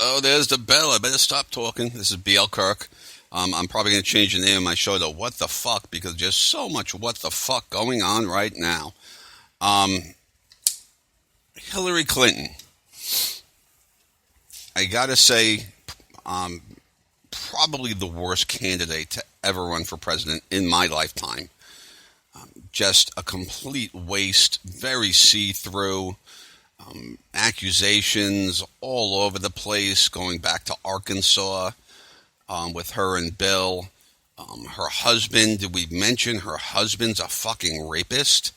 Uh-oh, there's the bell. I better stop talking. This is BL-kirk. I'm probably going to change the name of my show to What the Fuck, because there's so much what the fuck going on right now. Hillary Clinton. I got to say, probably the worst candidate to ever run for president in my lifetime. Just a complete waste, very see-through. Accusations all over the place, going back to Arkansas with her and Bill. Her husband, did we mention her husband's a fucking rapist?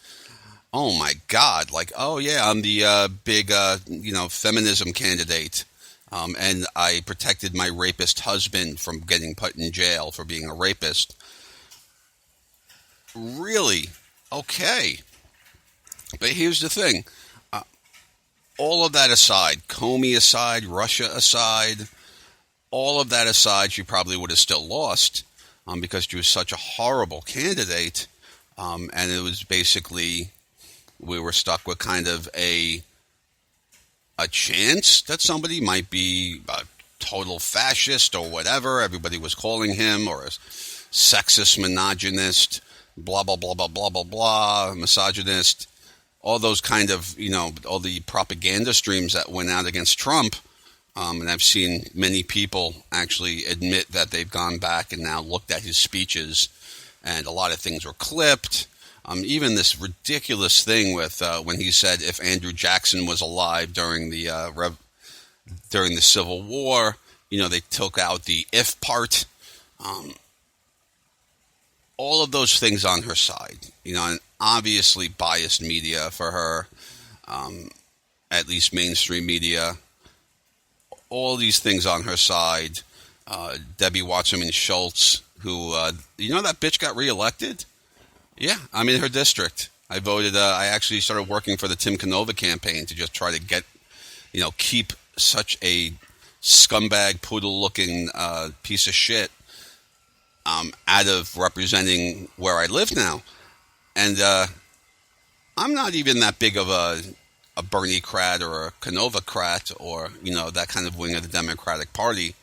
Oh my God, like, oh yeah, I'm the big, feminism candidate. And I protected my rapist husband from getting put in jail for being a rapist. Really? Okay. But here's the thing. All of that aside, Comey aside, Russia aside, all of that aside, she probably would have still lost because she was such a horrible candidate. And it was basically, we were stuck with kind of a chance that somebody might be a total fascist or whatever. Everybody was calling him, or a sexist, misogynist, blah, blah, blah, blah, blah, blah, blah, misogynist. All those kind of, all the propaganda streams that went out against Trump. And I've seen many people actually admit that they've gone back and now looked at his speeches, and a lot of things were clipped. Even this ridiculous thing with when he said if Andrew Jackson was alive during the Civil War, they took out the if part. All of those things on her side, and obviously biased media for her, at least mainstream media. All these things on her side. Debbie Wasserman Schultz, who, that bitch got reelected? Yeah, I'm in her district. I voted, I actually started working for the Tim Canova campaign to just try to get, keep such a scumbag, poodle-looking piece of shit out of representing where I live now. And I'm not even that big of a Bernie-crat or a Canova-crat or, that kind of wing of the Democratic Party.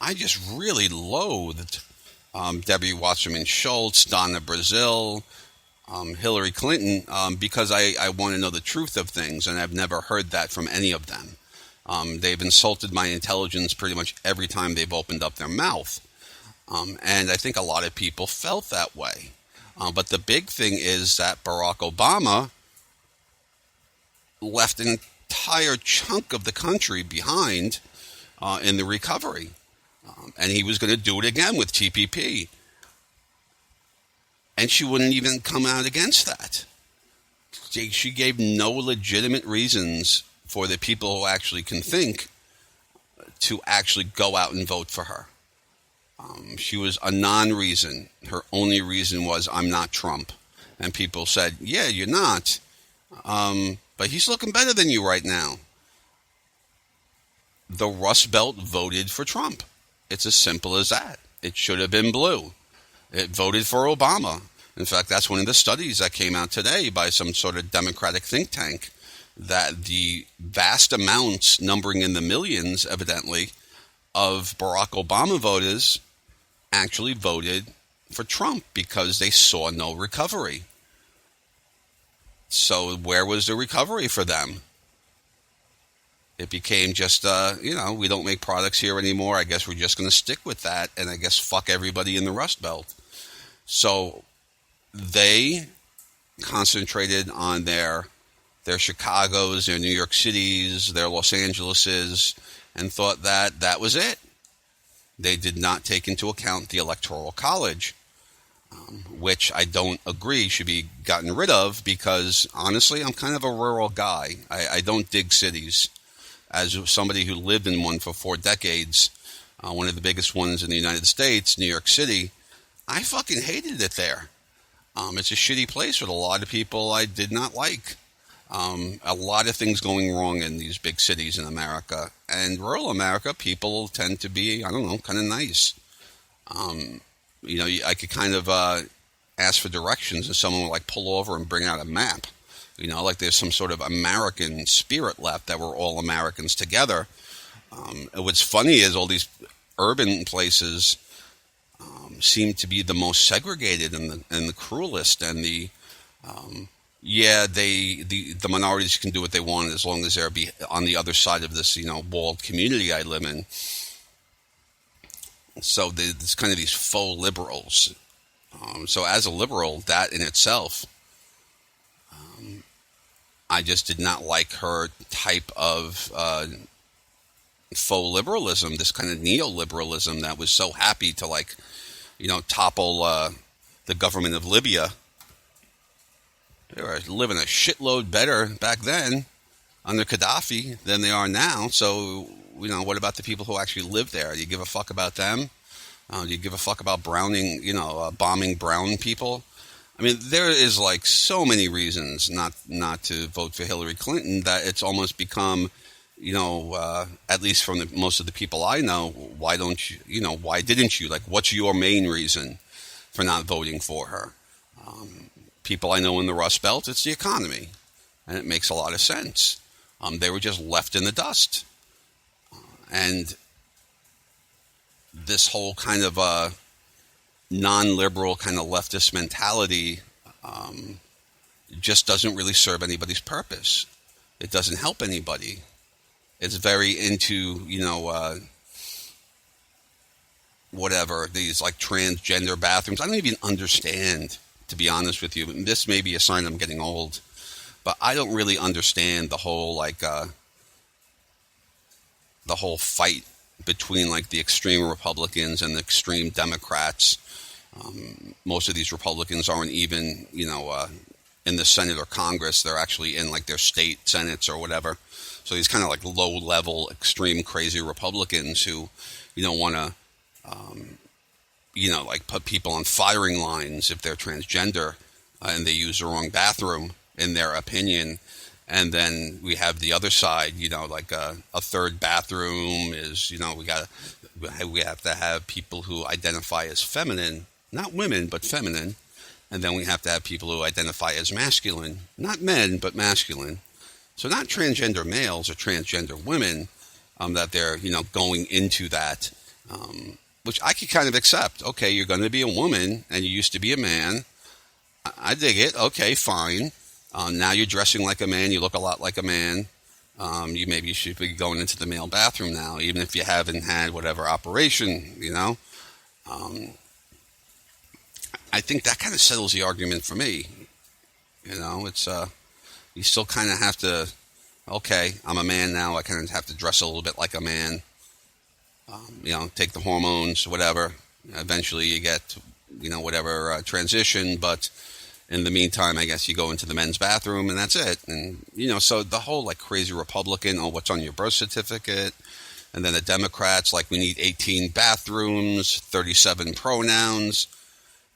I just really loathed Debbie Wasserman Schultz, Donna Brazile, Hillary Clinton, because I want to know the truth of things, and I've never heard that from any of them. They've insulted my intelligence pretty much every time they've opened up their mouth. And I think a lot of people felt that way. But the big thing is that Barack Obama left an entire chunk of the country behind in the recovery. And he was going to do it again with TPP. And she wouldn't even come out against that. She gave no legitimate reasons for the people who actually can think to actually go out and vote for her. She was a non-reason. Her only reason was, I'm not Trump. And people said, yeah, you're not. But he's looking better than you right now. The Rust Belt voted for Trump. It's as simple as that. It should have been blue. It voted for Obama. In fact, that's one of the studies that came out today by some sort of Democratic think tank, that the vast amounts, numbering in the millions, evidently, of Barack Obama voters actually voted for Trump because they saw no recovery. So where was the recovery for them? It became just, we don't make products here anymore. I guess we're just going to stick with that, and I guess fuck everybody in the Rust Belt. So they concentrated on their Chicagos, their New York Cities, their Los Angeleses, and thought that was it. They did not take into account the Electoral College, which I don't agree should be gotten rid of, because honestly, I'm kind of a rural guy. I don't dig cities. As somebody who lived in one for 4 decades, one of the biggest ones in the United States, New York City, I fucking hated it there. It's a shitty place with a lot of people I did not like. A lot of things going wrong in these big cities in America. And rural America, people tend to be, kind of nice. I could kind of ask for directions and someone would pull over and bring out a map. Like there's some sort of American spirit left, that we're all Americans together. What's funny is all these urban places seem to be the most segregated and the cruelest, and the minorities can do what they want as long as they're on the other side of this walled community I live in. So there's kind of these faux liberals. So as a liberal, that in itself, I just did not like her type of faux liberalism, this kind of neoliberalism that was so happy to topple the government of Libya. They were living a shitload better back then under Gaddafi than they are now. So, what about the people who actually live there? Do you give a fuck about them? Do you give a fuck about bombing brown people? I mean, there is so many reasons not to vote for Hillary Clinton that it's almost become, at least from most of the people I know, why didn't you? What's your main reason for not voting for her? People I know in the Rust Belt, it's the economy. And it makes a lot of sense. They were just left in the dust. And this whole kind of non-liberal kind of leftist mentality just doesn't really serve anybody's purpose. It doesn't help anybody. It's very into, whatever, these transgender bathrooms. I don't even understand, to be honest with you. This may be a sign I'm getting old, but I don't really understand the whole fight between the extreme Republicans and the extreme Democrats. Most of these Republicans aren't even, in the Senate or Congress. They're actually in their state senates or whatever. So these kind of low-level, extreme, crazy Republicans who, want to, put people on firing lines if they're transgender and they use the wrong bathroom, in their opinion. And then we have the other side, a third bathroom is, we have to have people who identify as feminine, not women, but feminine. And then we have to have people who identify as masculine, not men, but masculine. So not transgender males or transgender women, that they're, going into that, which I could kind of accept. Okay, you're going to be a woman and you used to be a man. I dig it. Okay, fine. Now you're dressing like a man. You look a lot like a man. You should be going into the male bathroom now, even if you haven't had whatever operation, I think that kind of settles the argument for me. It's, you still kind of have to, okay, I'm a man now. I kind of have to dress a little bit like a man, take the hormones, whatever. Eventually you get, whatever transition, but in the meantime, I guess you go into the men's bathroom and that's it. And, so the whole crazy Republican, what's on your birth certificate? And then the Democrats, we need 18 bathrooms, 37 pronouns.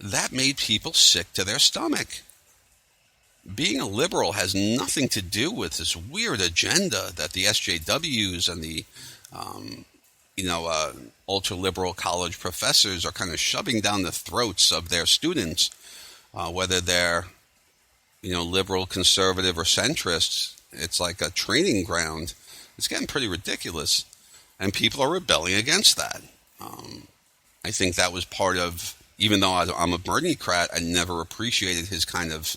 That made people sick to their stomach. Being a liberal has nothing to do with this weird agenda that the SJWs and the, ultra-liberal college professors are kind of shoving down the throats of their students. Whether they're, liberal, conservative, or centrists, it's like a training ground. It's getting pretty ridiculous, and people are rebelling against that. I think that was part of, even though I'm a Bernie-crat, I never appreciated his kind of,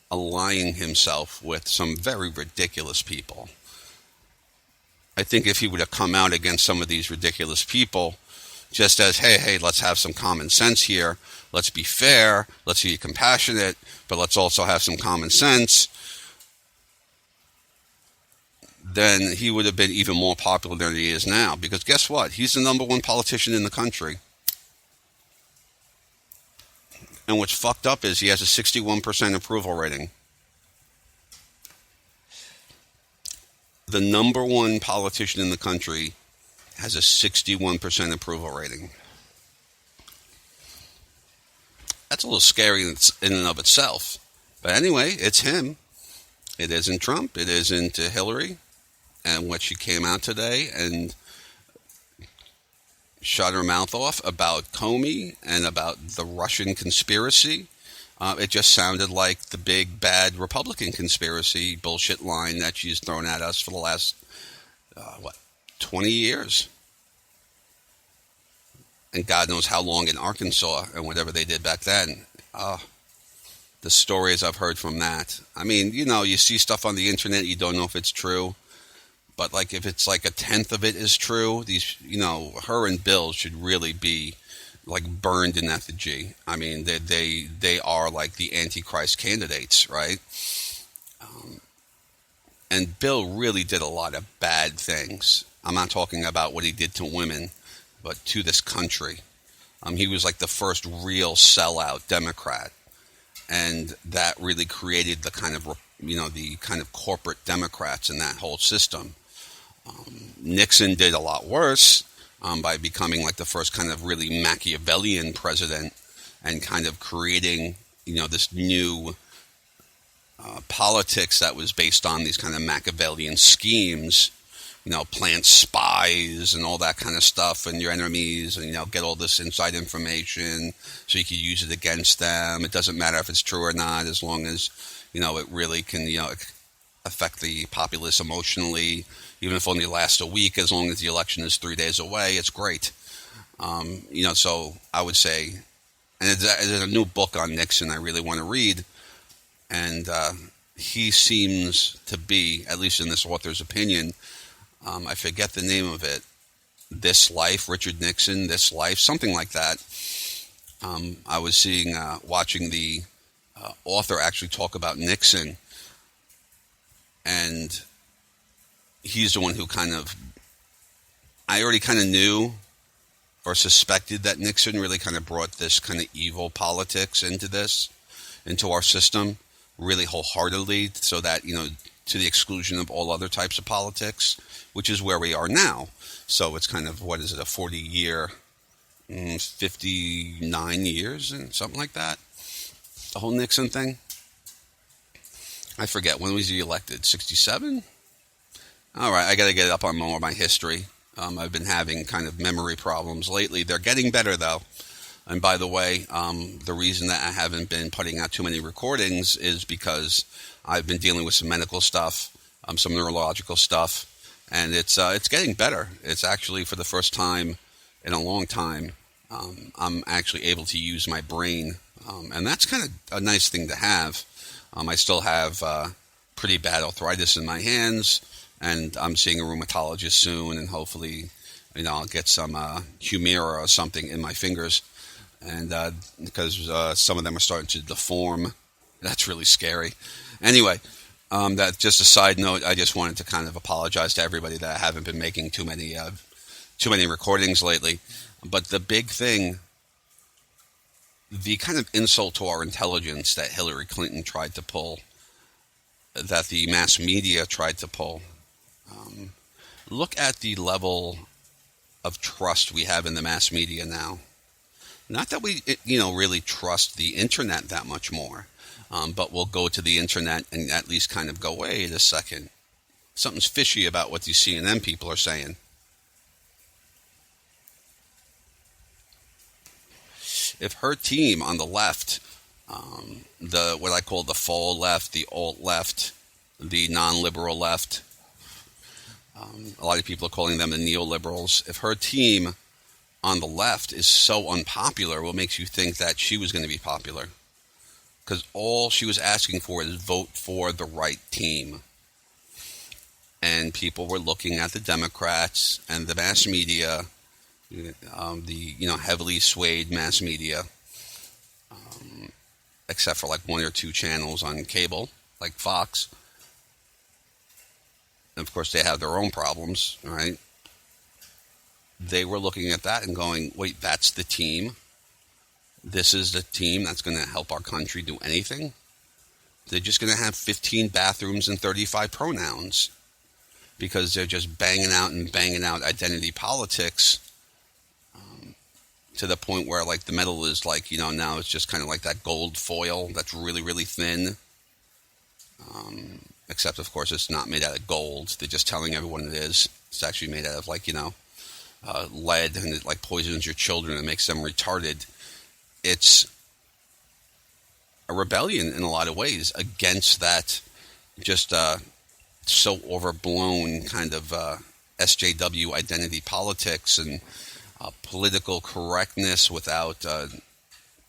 aligning himself with some very ridiculous people. I think if he would have come out against some of these ridiculous people, just as, hey, let's have some common sense here. Let's be fair. Let's be compassionate, but let's also have some common sense. Then he would have been even more popular than he is now. Because guess what? He's the number one politician in the country. And what's fucked up is he has a 61% approval rating. The number one politician in the country has a 61% approval rating. That's a little scary in and of itself. But anyway, it's him. It isn't Trump. It isn't Hillary. And what she came out today and shut her mouth off about Comey and about the Russian conspiracy It just sounded like the big bad Republican conspiracy bullshit line that she's thrown at us for the last, 20 years. And God knows how long in Arkansas and whatever they did back then. The stories I've heard from that. I mean, you see stuff on the internet, you don't know if it's true. But like if it's like a tenth of it is true, her and Bill should really be like burned in effigy. I mean, they are like the Antichrist candidates, right? And Bill really did a lot of bad things. I'm not talking about what he did to women, but to this country. He was like the first real sellout Democrat, and that really created the kind of corporate Democrats in that whole system. Nixon did a lot worse by becoming like the first kind of really Machiavellian president and kind of creating, this new politics that was based on these kind of Machiavellian schemes, plant spies and all that kind of stuff and your enemies and, get all this inside information so you could use it against them. It doesn't matter if it's true or not as long as, it really can, affect the populace emotionally, even if only lasts a week, as long as the election is 3 days away, it's great. So I would say, and there's a new book on Nixon I really want to read, and he seems to be, at least in this author's opinion, I forget the name of it, This Life, Richard Nixon, This Life, something like that. I was watching the author actually talk about Nixon, and he's the one who I already kind of knew or suspected that Nixon really kind of brought this kind of evil politics into our system, really wholeheartedly, so that, to the exclusion of all other types of politics, which is where we are now. So it's kind of, a 40-year, 59 years and something like that, the whole Nixon thing. I forget, when was he elected? 67? All right, I got to get up on more of my history. I've been having kind of memory problems lately. They're getting better, though. And by the way, the reason that I haven't been putting out too many recordings is because I've been dealing with some medical stuff, some neurological stuff, and it's getting better. It's actually, for the first time in a long time, I'm actually able to use my brain, and that's kind of a nice thing to have. I still have pretty bad arthritis in my hands, and I'm seeing a rheumatologist soon, and hopefully, I'll get some Humira or something in my fingers, and because some of them are starting to deform. That's really scary. Anyway, that's just a side note. I just wanted to kind of apologize to everybody that I haven't been making too many recordings lately. But the big thing, the kind of insult to our intelligence that Hillary Clinton tried to pull, that the mass media tried to pull, look at the level of trust we have in the mass media now. Not that we, really trust the internet that much more, but we'll go to the internet and at least kind of go, wait a second, something's fishy about what these CNN people are saying. If her team on the left, what I call the fall left, the alt left, the non-liberal left, a lot of people are calling them the neoliberals. If her team on the left is so unpopular, what makes you think that she was going to be popular? Because all she was asking for is vote for the right team. And people were looking at the Democrats and the mass media, the heavily swayed mass media, except for like one or two channels on cable, like Fox. And of course, they have their own problems, right? They were looking at that and going, wait, that's the team? This is the team that's going to help our country do anything? They're just going to have 15 bathrooms and 35 pronouns because they're just banging out identity politics to the point where, like, the metal is like, now it's just kind of like that gold foil that's really, really thin. Except, of course, it's not made out of gold. They're just telling everyone it is. It's actually made out of, like, lead, and it, like, poisons your children and makes them retarded. It's a rebellion in a lot of ways against that just so overblown kind of SJW identity politics and political correctness without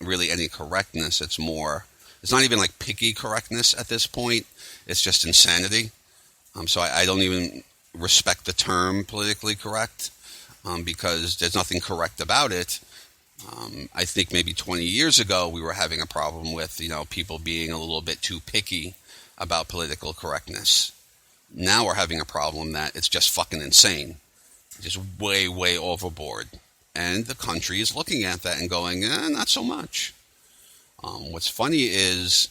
really any correctness. It's not even like picky correctness at this point. It's just insanity. So I don't even respect the term politically correct because there's nothing correct about it. I think maybe 20 years ago we were having a problem with, people being a little bit too picky about political correctness. Now we're having a problem that it's just fucking insane. Just way, way overboard. And the country is looking at that and going, not so much. What's funny is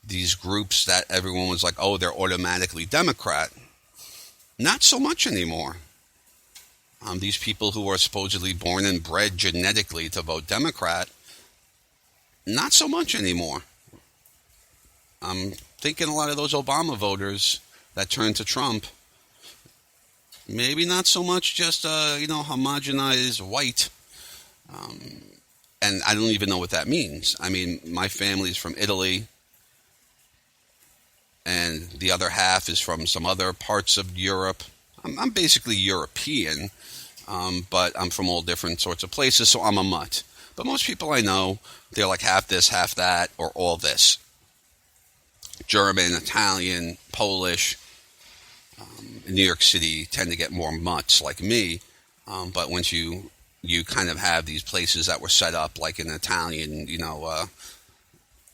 these groups that everyone was like, oh, they're automatically Democrat. Not so much anymore. These people who are supposedly born and bred genetically to vote Democrat, not so much anymore. I'm thinking a lot of those Obama voters that turned to Trump, maybe not so much just, homogenized white. And I don't even know what that means. I mean, my family's from Italy, and the other half is from some other parts of Europe. I'm basically European, but I'm from all different sorts of places, so I'm a mutt. But most people I know, they're like half this, half that, or all this. German, Italian, Polish. In New York City, tend to get more mutts like me, but once you kind of have these places that were set up like an Italian,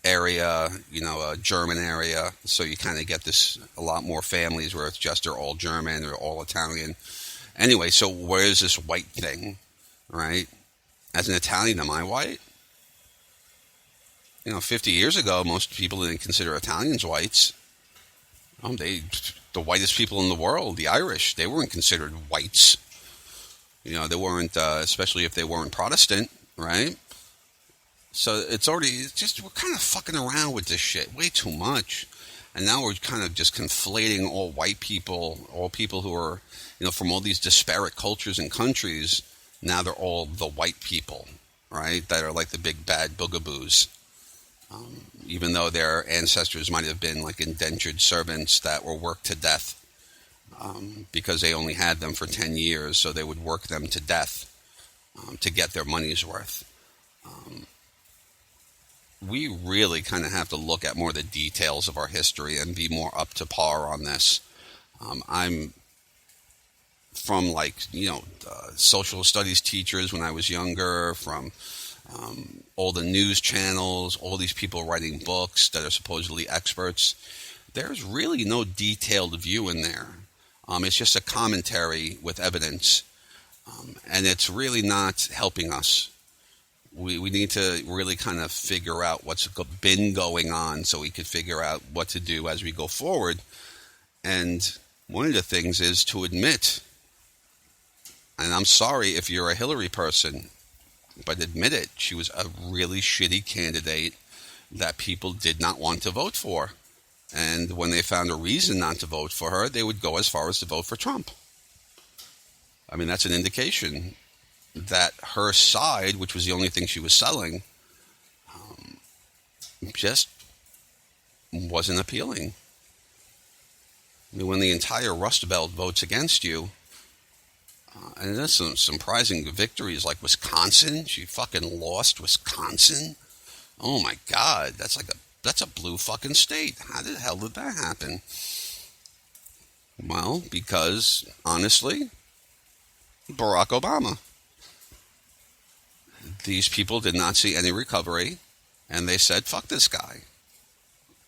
area, a German area, so you kind of get a lot more families where it's just they're all German or all Italian. Anyway, so where's this white thing, right? As an Italian, am I white? 50 years ago, most people didn't consider Italians whites. The whitest people in the world, the Irish, they weren't considered whites. They weren't, especially if they weren't Protestant, right? So we're kind of fucking around with this shit way too much. And now we're kind of just conflating all white people, all people who are, from all these disparate cultures and countries. Now they're all the white people, right? That are like the big bad boogaboos. Even though their ancestors might have been like indentured servants that were worked to death because they only had them for 10 years, so they would work them to death to get their money's worth. We really kind of have to look at more of the details of our history and be more up to par on this. I'm from social studies teachers when I was younger, from all the news channels, all these people writing books that are supposedly experts. There's really no detailed view in there. It's just a commentary with evidence, and it's really not helping us. We need to really kind of figure out what's been going on so we could figure out what to do as we go forward. And one of the things is to admit, and I'm sorry if you're a Hillary person, but admit it, she was a really shitty candidate that people did not want to vote for. And when they found a reason not to vote for her, they would go as far as to vote for Trump. I mean, that's an indication that her side, which was the only thing she was selling, just wasn't appealing. I mean, when the entire Rust Belt votes against you, and there's some surprising victories like Wisconsin. She fucking lost Wisconsin. Oh my God, that's a blue fucking state. How the hell did that happen? Well, because honestly, Barack Obama. These people did not see any recovery, and they said, fuck this guy.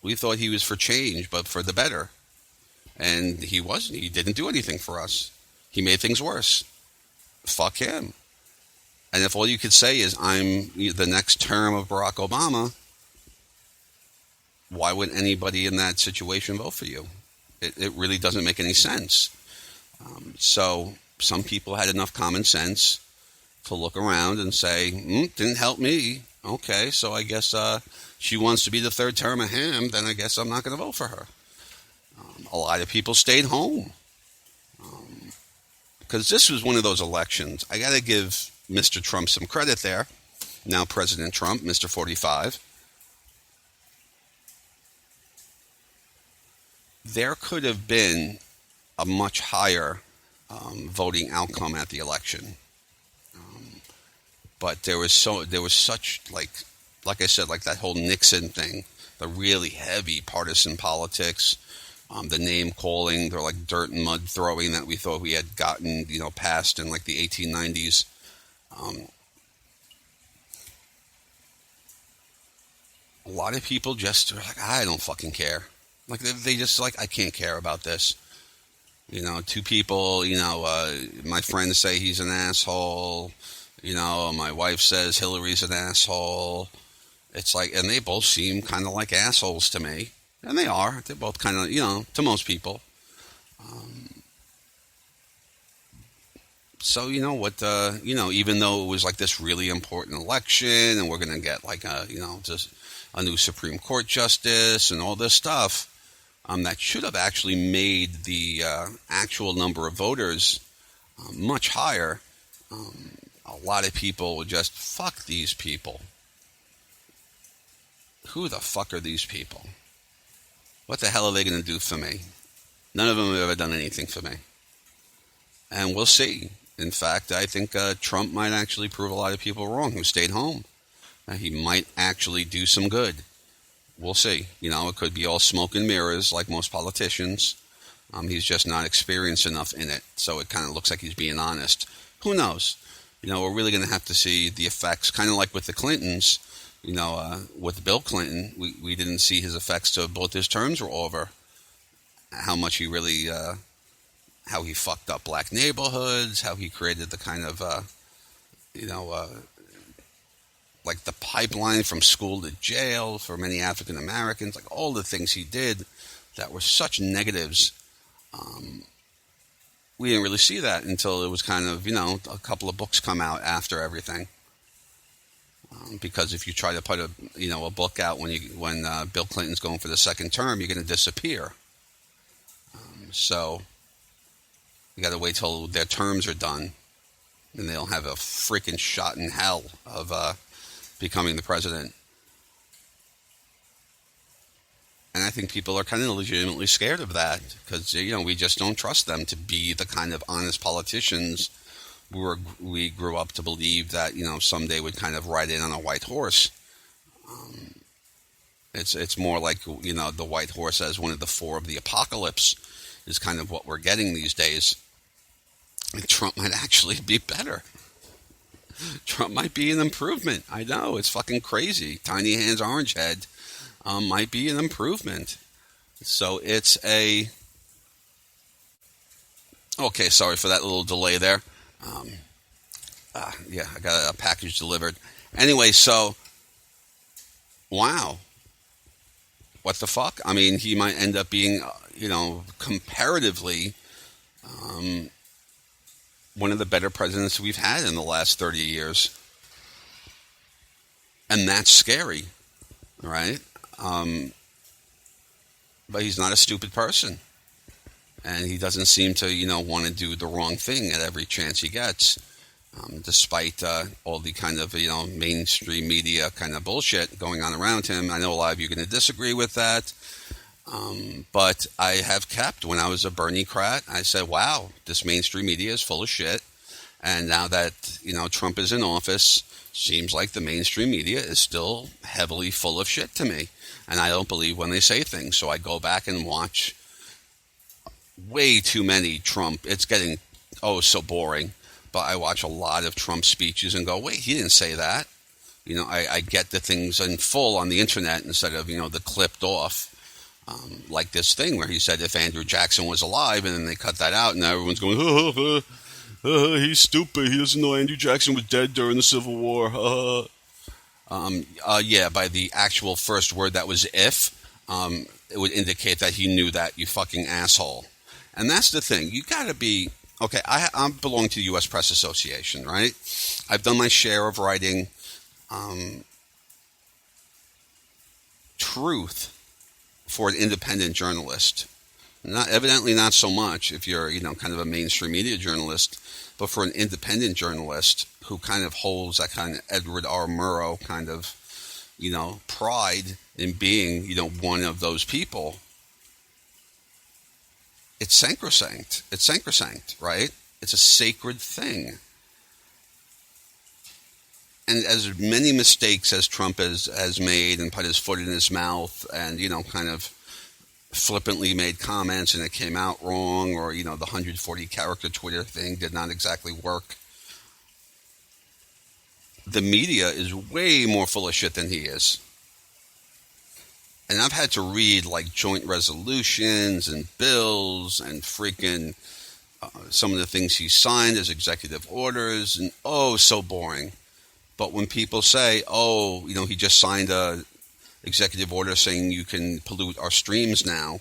We thought he was for change, but for the better. And he wasn't. He didn't do anything for us. He made things worse. Fuck him. And if all you could say is, I'm the next term of Barack Obama, why would anybody in that situation vote for you? It really doesn't make any sense. So some people had enough common sense to look around and say, didn't help me. Okay, so I guess she wants to be the third term of him, then I guess I'm not going to vote for her. A lot of people stayed home. Because this was one of those elections. I got to give Mr. Trump some credit there. Now President Trump, Mr. 45. there could have been a much higher voting outcome at the election. But there was such like I said, like that whole Nixon thing, the really heavy partisan politics, the name calling, they're like dirt and mud throwing that we thought we had gotten, past in like the 1890s. A lot of people just are like, I don't fucking care. Like they just like, I can't care about this. Two people, my friends say he's an asshole. My wife says Hillary's an asshole. It's like, and they both seem kind of like assholes to me. And they are. They're both kind of, to most people. So, even though it was like this really important election and we're going to get like just a new Supreme Court justice and all this stuff, that should have actually made the actual number of voters much higher. A lot of people would just, fuck these people. Who the fuck are these people? What the hell are they going to do for me? None of them have ever done anything for me. And we'll see. In fact, I think Trump might actually prove a lot of people wrong who stayed home. He might actually do some good. We'll see. It could be all smoke and mirrors like most politicians. He's just not experienced enough in it. So it kind of looks like he's being honest. Who knows? We're really going to have to see the effects, kind of like with the Clintons. With Bill Clinton, we didn't see his effects till both his terms were over. How much he really, how he fucked up black neighborhoods, how he created the kind of, like the pipeline from school to jail for many African Americans, like all the things he did that were such negatives. We didn't really see that until it was kind of, a couple of books come out after everything. Because if you try to put a book out when Bill Clinton's going for the second term, you're going to disappear. So you got to wait till their terms are done, and they'll have a freaking shot in hell of becoming the president. And I think people are kind of legitimately scared of that because we just don't trust them to be the kind of honest politicians we grew up to believe that someday would kind of ride in on a white horse. It's more like the white horse as one of the four of the apocalypse is kind of what we're getting these days. And Trump might actually be better. Trump might be an improvement. I know, it's fucking crazy. Tiny Hands Orange Head might be an improvement. So it's a... Okay, sorry for that little delay there. I got a package delivered. Anyway, so, wow. What the fuck? I mean, he might end up being, comparatively, one of the better presidents we've had in the last 30 years. And that's scary, right? But he's not a stupid person. And he doesn't seem to, want to do the wrong thing at every chance he gets, despite all the kind of, mainstream media kind of bullshit going on around him. I know a lot of you are going to disagree with that, but I have kept, when I was a Bernie-crat, I said, wow, this mainstream media is full of shit. And now that, Trump is in office, seems like the mainstream media is still heavily full of shit to me. And I don't believe when they say things. So I go back and watch way too many Trump. It's getting, so boring. But I watch a lot of Trump speeches and go, wait, he didn't say that. I get the things in full on the internet instead of, the clipped off. Like this thing where he said if Andrew Jackson was alive, and then they cut that out and everyone's going, he's stupid. He doesn't know Andrew Jackson was dead during the Civil War. Yeah, by the actual first word that was if, it would indicate that he knew that, you fucking asshole. And that's the thing. You got to be... Okay, I belong to the U.S. Press Association, right? I've done my share of writing truth for an independent journalist. Evidently not so much if you're, kind of a mainstream media journalist, but for an independent journalist who kind of holds that kind of Edward R. Murrow kind of, pride in being, one of those people. it's sacrosanct. It's sacrosanct, right? It's a sacred thing. And as many mistakes as Trump has made and put his foot in his mouth and, kind of flippantly made comments and it came out wrong, or, the 140 character Twitter thing did not exactly work. The media is way more full of shit than he is. And I've had to read like joint resolutions and bills and freaking some of the things he signed as executive orders, and so boring. But when people say, he just signed a executive order saying you can pollute our streams now,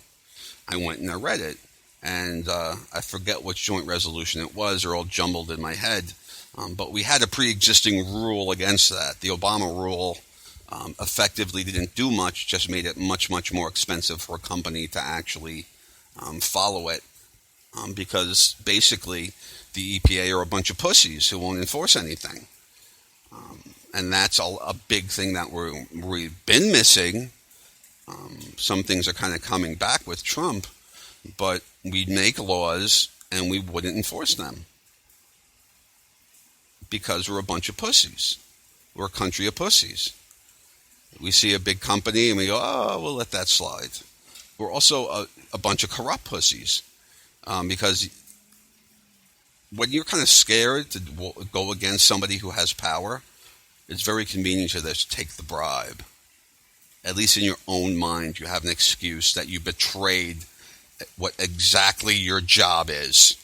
I went and I read it. And I forget which joint resolution it was. They're all jumbled in my head. But we had a pre-existing rule against that. The Obama rule effectively didn't do much, just made it much, much more expensive for a company to actually follow it. Because basically the EPA are a bunch of pussies who won't enforce anything. And that's a big thing that we've been missing. Some things are kind of coming back with Trump, but we'd make laws and we wouldn't enforce them because we're a bunch of pussies. We're a country of pussies. We see a big company and we go, we'll let that slide. We're also a bunch of corrupt pussies because when you're kind of scared to go against somebody who has power, it's very convenient to just take the bribe. At least in your own mind, you have an excuse that you betrayed what exactly your job is.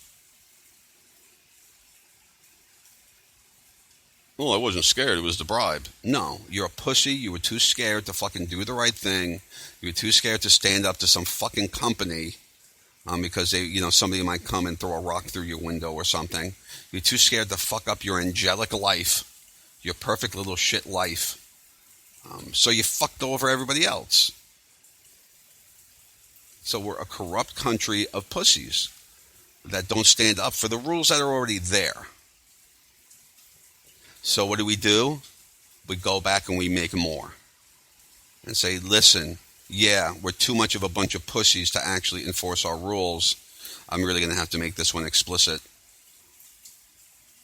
Well, I wasn't scared. It was the bribe. No, you're a pussy. You were too scared to fucking do the right thing. You were too scared to stand up to some fucking company because somebody might come and throw a rock through your window or something. You're too scared to fuck up your angelic life. Your perfect little shit life. So you fucked over everybody else. So we're a corrupt country of pussies that don't stand up for the rules that are already there. So what do? We go back and we make more. And say, listen, we're too much of a bunch of pussies to actually enforce our rules. I'm really going to have to make this one explicit.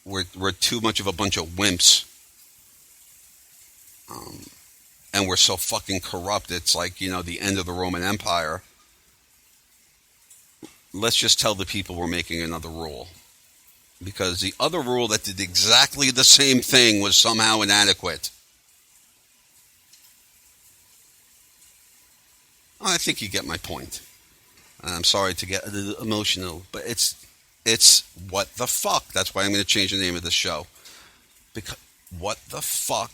We're too much of a bunch of wimps. And we're so fucking corrupt, it's like, the end of the Roman Empire. Let's just tell the people we're making another rule. Because the other rule that did exactly the same thing was somehow inadequate. I think you get my point. And I'm sorry to get a little emotional, but it's what the fuck. That's why I'm going to change the name of the show. Because what the fuck?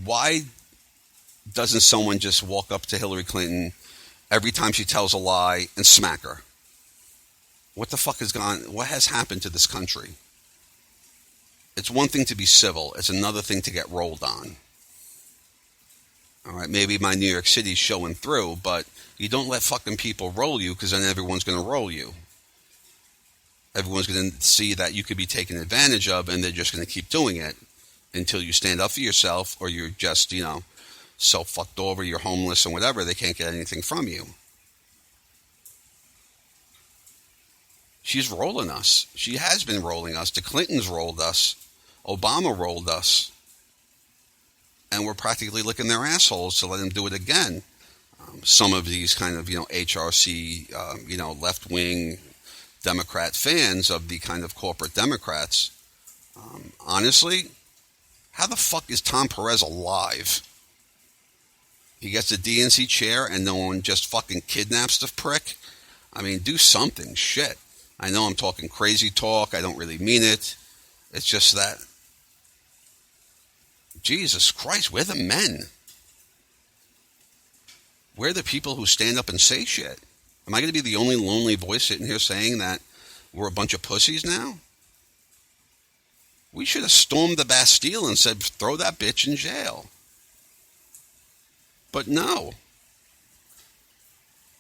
Why doesn't someone just walk up to Hillary Clinton every time she tells a lie and smack her? What the fuck what has happened to this country? It's one thing to be civil. It's another thing to get rolled on. All right, maybe my New York City's showing through, but you don't let fucking people roll you because then everyone's going to roll you. Everyone's going to see that you could be taken advantage of and they're just going to keep doing it until you stand up for yourself or you're just, so fucked over, you're homeless and whatever, they can't get anything from you. She's rolling us. She has been rolling us. The Clintons rolled us. Obama rolled us. And we're practically licking their assholes to let them do it again. Some of these kind of, HRC, left-wing Democrat fans of the kind of corporate Democrats. Honestly, how the fuck is Tom Perez alive? He gets the DNC chair and no one just fucking kidnaps the prick? I mean, do something. Shit. I know I'm talking crazy talk. I don't really mean it. It's just that, Jesus Christ, we're the men. We're the people who stand up and say shit. Am I going to be the only lonely voice sitting here saying that we're a bunch of pussies now? We should have stormed the Bastille and said, throw that bitch in jail. But no.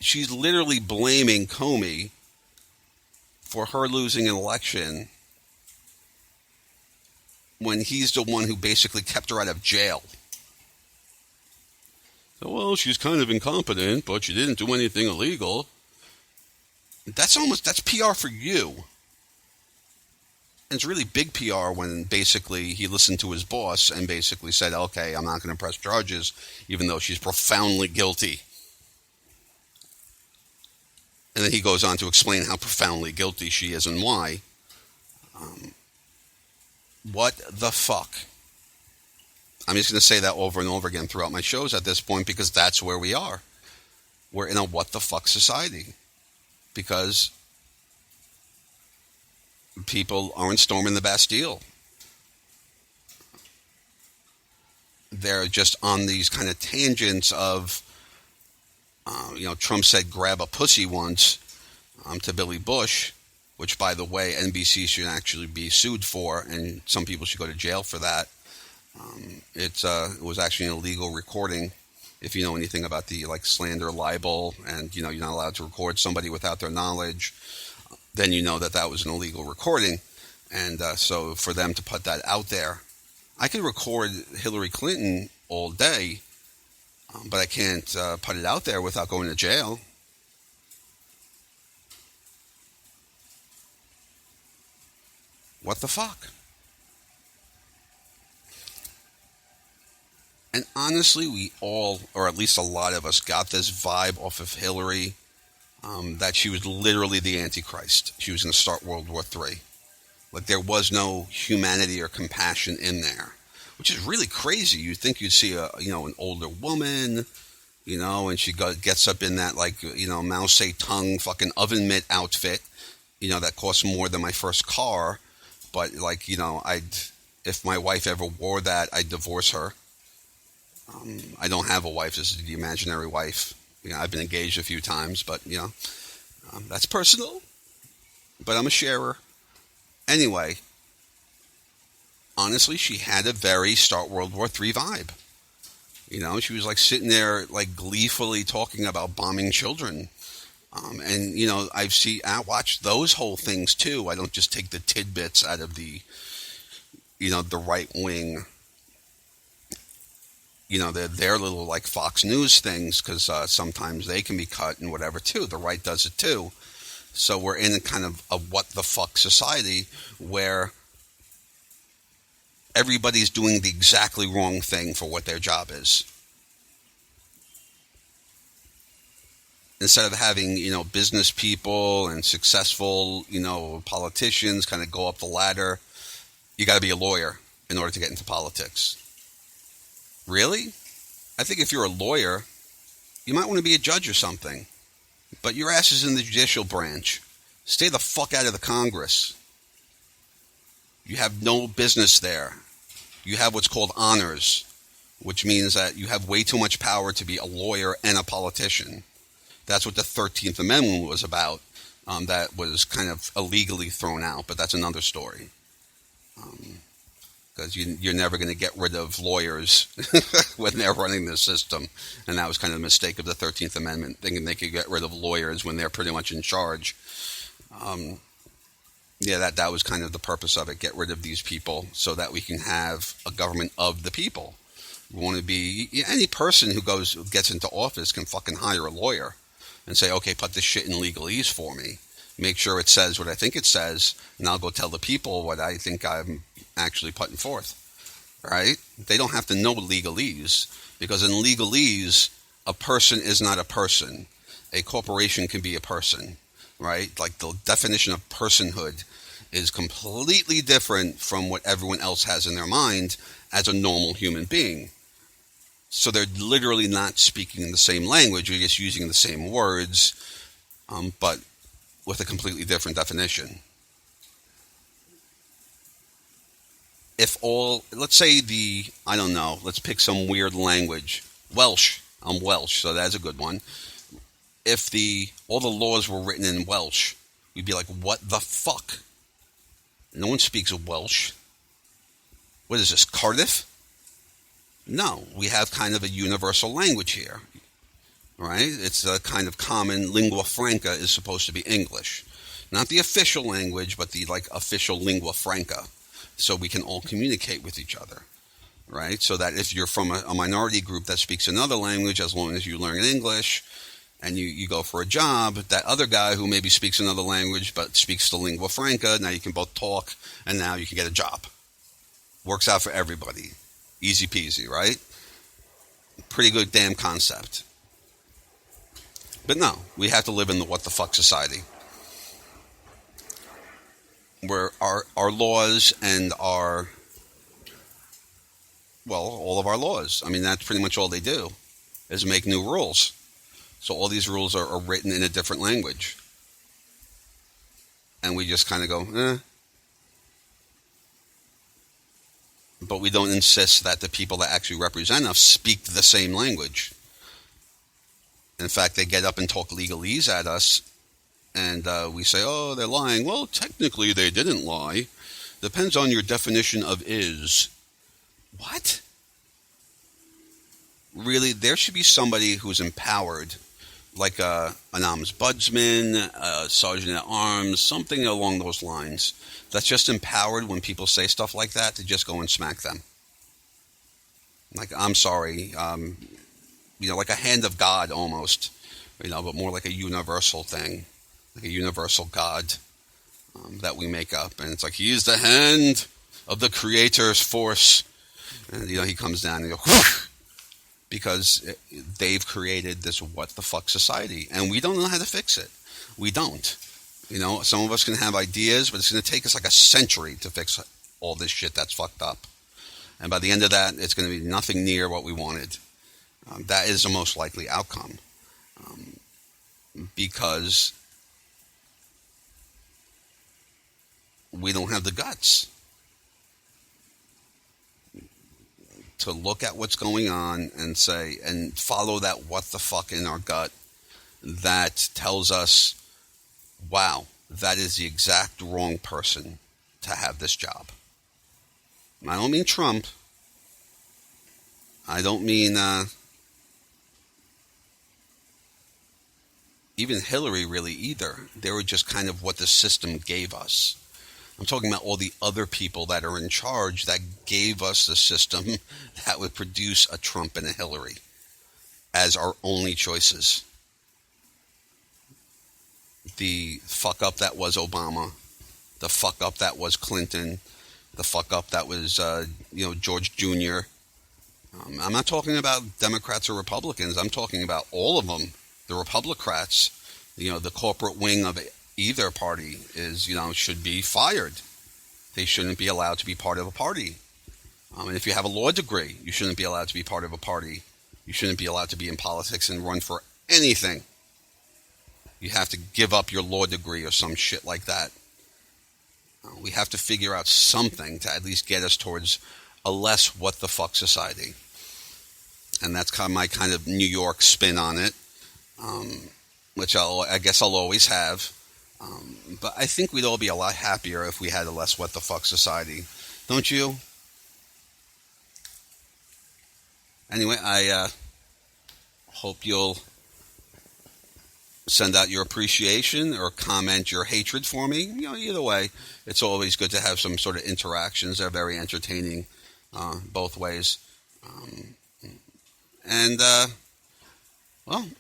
She's literally blaming Comey for her losing an election when he's the one who basically kept her out of jail. So, well, she's kind of incompetent, but she didn't do anything illegal. That's PR for you. And it's really big PR when basically he listened to his boss and basically said, okay, I'm not going to press charges, even though she's profoundly guilty. And then he goes on to explain how profoundly guilty she is and why. What the fuck? I'm just going to say that over and over again throughout my shows at this point because that's where we are. We're in a what the fuck society. Because people aren't storming the Bastille. They're just on these kind of tangents of, Trump said grab a pussy once to Billy Bush, which, by the way, NBC should actually be sued for, and some people should go to jail for that. It was actually an illegal recording. If you know anything about the slander, libel, and you're not allowed to record somebody without their knowledge, then you know that was an illegal recording. And so for them to put that out there, I could record Hillary Clinton all day, but I can't put it out there without going to jail. What the fuck? And honestly, we all, or at least a lot of us, got this vibe off of Hillary, that she was literally the Antichrist. She was going to start World War III. Like, there was no humanity or compassion in there, which is really crazy. You'd think you'd see an older woman, and she gets up in that, Mao Zedong fucking oven mitt outfit, that costs more than my first car. But, if my wife ever wore that, I'd divorce her. I don't have a wife. This is the imaginary wife. I've been engaged a few times, but, that's personal. But I'm a sharer. Anyway, honestly, she had a very Start World War III vibe. She was sitting there gleefully talking about bombing children. And I watch those whole things too. I don't just take the tidbits out of the right wing, their little Fox News things, because sometimes they can be cut and whatever too. The right does it too. So we're in a kind of a what the fuck society where everybody's doing the exactly wrong thing for what their job is. Instead of having, business people and successful, politicians kind of go up the ladder, you got to be a lawyer in order to get into politics. Really? I think if you're a lawyer, you might want to be a judge or something. But your ass is in the judicial branch. Stay the fuck out of the Congress. You have no business there. You have what's called honors, which means that you have way too much power to be a lawyer and a politician. That's what the 13th Amendment was about. That was kind of illegally thrown out, but that's another story. Because you're never going to get rid of lawyers when they're running the system. And that was kind of a mistake of the 13th Amendment, thinking they could get rid of lawyers when they're pretty much in charge. That was kind of the purpose of it, get rid of these people so that we can have a government of the people. We want to be, any person who gets into office can fucking hire a lawyer and say, okay, put this shit in legalese for me. Make sure it says what I think it says, and I'll go tell the people what I think I'm actually putting forth. Right? They don't have to know legalese, because in legalese, a person is not a person. A corporation can be a person. Right? The definition of personhood is completely different from what everyone else has in their mind as a normal human being. So they're literally not speaking the same language, you're just using the same words, but with a completely different definition. Let's say let's pick some weird language. Welsh. I'm Welsh, so that's a good one. If all the laws were written in Welsh, we'd be like, what the fuck? No one speaks Welsh. What is this, Cardiff? No, we have kind of a universal language here, right? It's a kind of common lingua franca is supposed to be English. Not the official language, but the official lingua franca, so we can all communicate with each other, right? So that if you're from a minority group that speaks another language, as long as you learn English, and you go for a job, that other guy who maybe speaks another language but speaks the lingua franca, now you can both talk, and now you can get a job. Works out for everybody. Easy peasy, right? Pretty good damn concept. But no, we have to live in the what the fuck society, where our laws and all of our laws, I mean, that's pretty much all they do, is make new rules. So all these rules are written in a different language. And we just kind of go, eh. But we don't insist that the people that actually represent us speak the same language. In fact, they get up and talk legalese at us, and we say, oh, they're lying. Well, technically they didn't lie. Depends on your definition of is. What? Really, there should be somebody who's empowered, like an ombudsman, a sergeant at arms, something along those lines, that's just empowered when people say stuff like that to just go and smack them. Like, I'm sorry, like a hand of God almost, but more like a universal thing, like a universal God that we make up. And it's like, he is the hand of the Creator's force. And, he comes down and goes, whoosh, because they've created this what the fuck society. And we don't know how to fix it. We don't. Some of us can have ideas, but it's going to take us like a century to fix all this shit that's fucked up. And by the end of that, it's going to be nothing near what we wanted. That is the most likely outcome. Because we don't have the guts to look at what's going on and say, and follow that what the fuck in our gut that tells us, wow, that is the exact wrong person to have this job. I don't mean Trump. I don't mean even Hillary really either. They were just kind of what the system gave us. I'm talking about all the other people that are in charge that gave us the system that would produce a Trump and a Hillary as our only choices. The fuck up that was Obama, the fuck up that was Clinton, the fuck up that was George Jr. I'm not talking about Democrats or Republicans. I'm talking about all of them. The Republicrats, the corporate wing of either party is, should be fired. They shouldn't be allowed to be part of a party. And if you have a law degree, you shouldn't be allowed to be part of a party. You shouldn't be allowed to be in politics and run for anything. You have to give up your law degree or some shit like that. We have to figure out something to at least get us towards a less what the fuck society. And that's kind of my kind of New York spin on it, which I guess I'll always have. But I think we'd all be a lot happier if we had a less what the fuck society. Don't you? Anyway, I hope you'll send out your appreciation or comment your hatred for me. Either way, it's always good to have some sort of interactions. They're very entertaining both ways.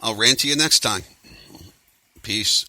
I'll rant to you next time. Peace.